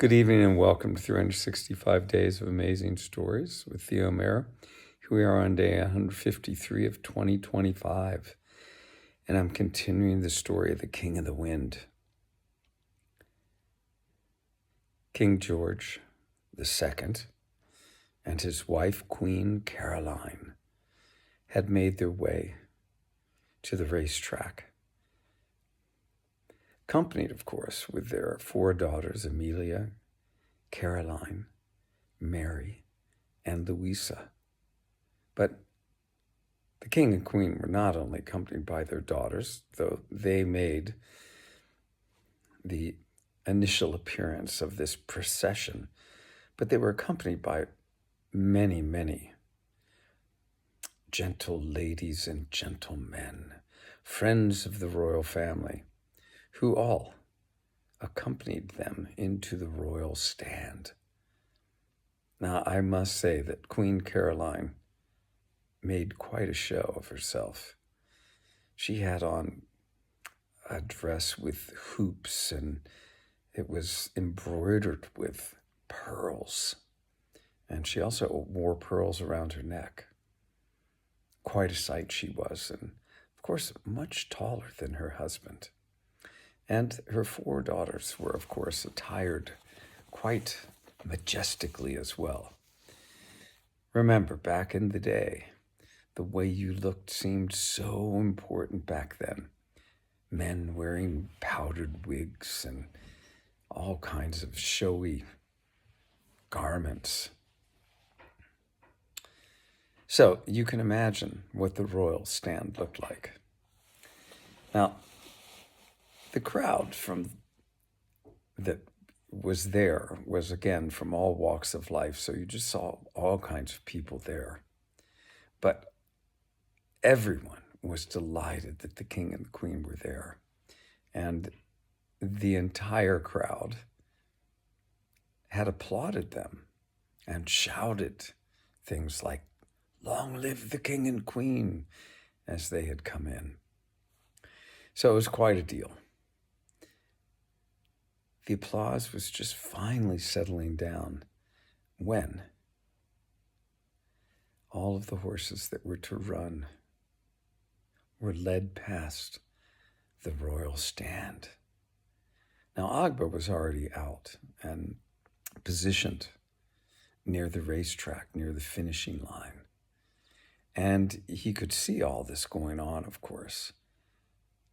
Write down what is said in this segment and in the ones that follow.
Good evening and welcome to 365 Days of Amazing Stories with Theo Mera. Here we are on day 153 of 2025, and I'm continuing the story of the King of the Wind. King George II and his wife, Queen Caroline, had made their way to the racetrack, accompanied, of course, with their four daughters, Amelia, Caroline, Mary, and Louisa. But the king and queen were not only accompanied by their daughters, though they made the initial appearance of this procession, but they were accompanied by many, many gentle ladies and gentlemen, friends of the royal family, who all accompanied them into the royal stand. Now, I must say that Queen Caroline made quite a show of herself. She had on a dress with hoops, and it was embroidered with pearls. And she also wore pearls around her neck. Quite a sight she was, and of course, much taller than her husband. And her four daughters were, of course, attired quite majestically as well. Remember, back in the day, the way you looked seemed so important back then. Men wearing powdered wigs and all kinds of showy garments. So you can imagine what the royal stand looked like. Now, the crowd that was there was, again, from all walks of life, so you just saw all kinds of people there. But everyone was delighted that the king and the queen were there. And the entire crowd had applauded them and shouted things like, "Long live the king and queen," as they had come in. So it was quite a deal. The applause was just finally settling down when all of the horses that were to run were led past the royal stand. Now, Agba was already out and positioned near the racetrack, near the finishing line. And he could see all this going on, of course,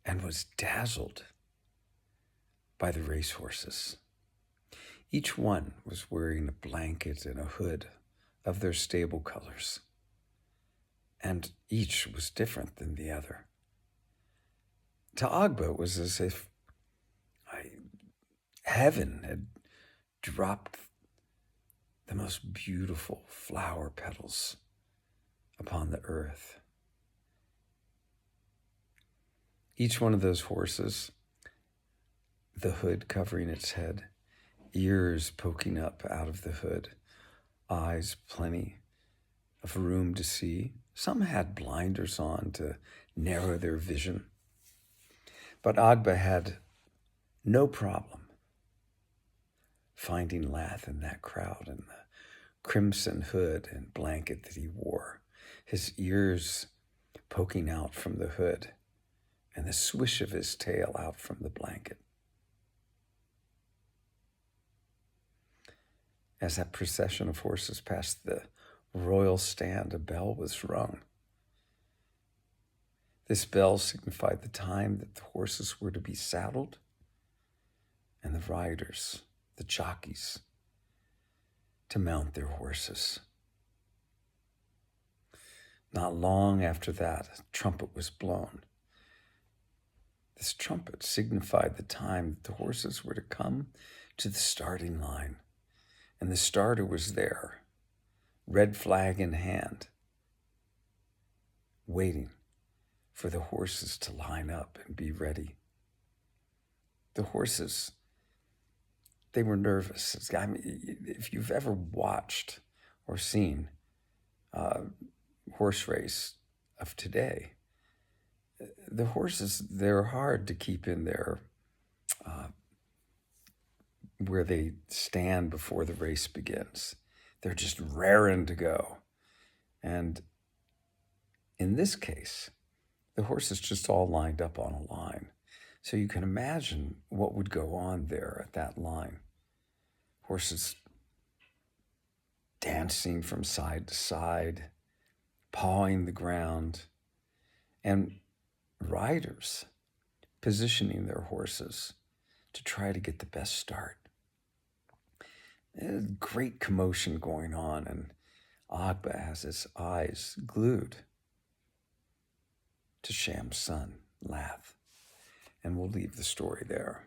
and was dazzled by the racehorses. Each one was wearing a blanket and a hood of their stable colors, and each was different than the other. To Agba, it was as if heaven had dropped the most beautiful flower petals upon the earth. Each one of those horses, the hood covering its head, ears poking up out of the hood, eyes plenty of room to see. Some had blinders on to narrow their vision. But Agba had no problem finding Lath in that crowd and the crimson hood and blanket that he wore, his ears poking out from the hood, and the swish of his tail out from the blanket. As that procession of horses passed the royal stand, a bell was rung. This bell signified the time that the horses were to be saddled and the riders, the jockeys, to mount their horses. Not long after that, a trumpet was blown. This trumpet signified the time that the horses were to come to the starting line. And the starter was there, red flag in hand, waiting for the horses to line up and be ready. The horses, they were nervous. I mean, if you've ever watched or seen a horse race of today, the horses, they're hard to keep in their where they stand before the race begins. They're just raring to go. And in this case, the horses just all lined up on a line. So you can imagine what would go on there at that line. Horses dancing from side to side, pawing the ground, and riders positioning their horses to try to get the best start. There's great commotion going on, and Agba has his eyes glued to Sham's son, Lath. And we'll leave the story there.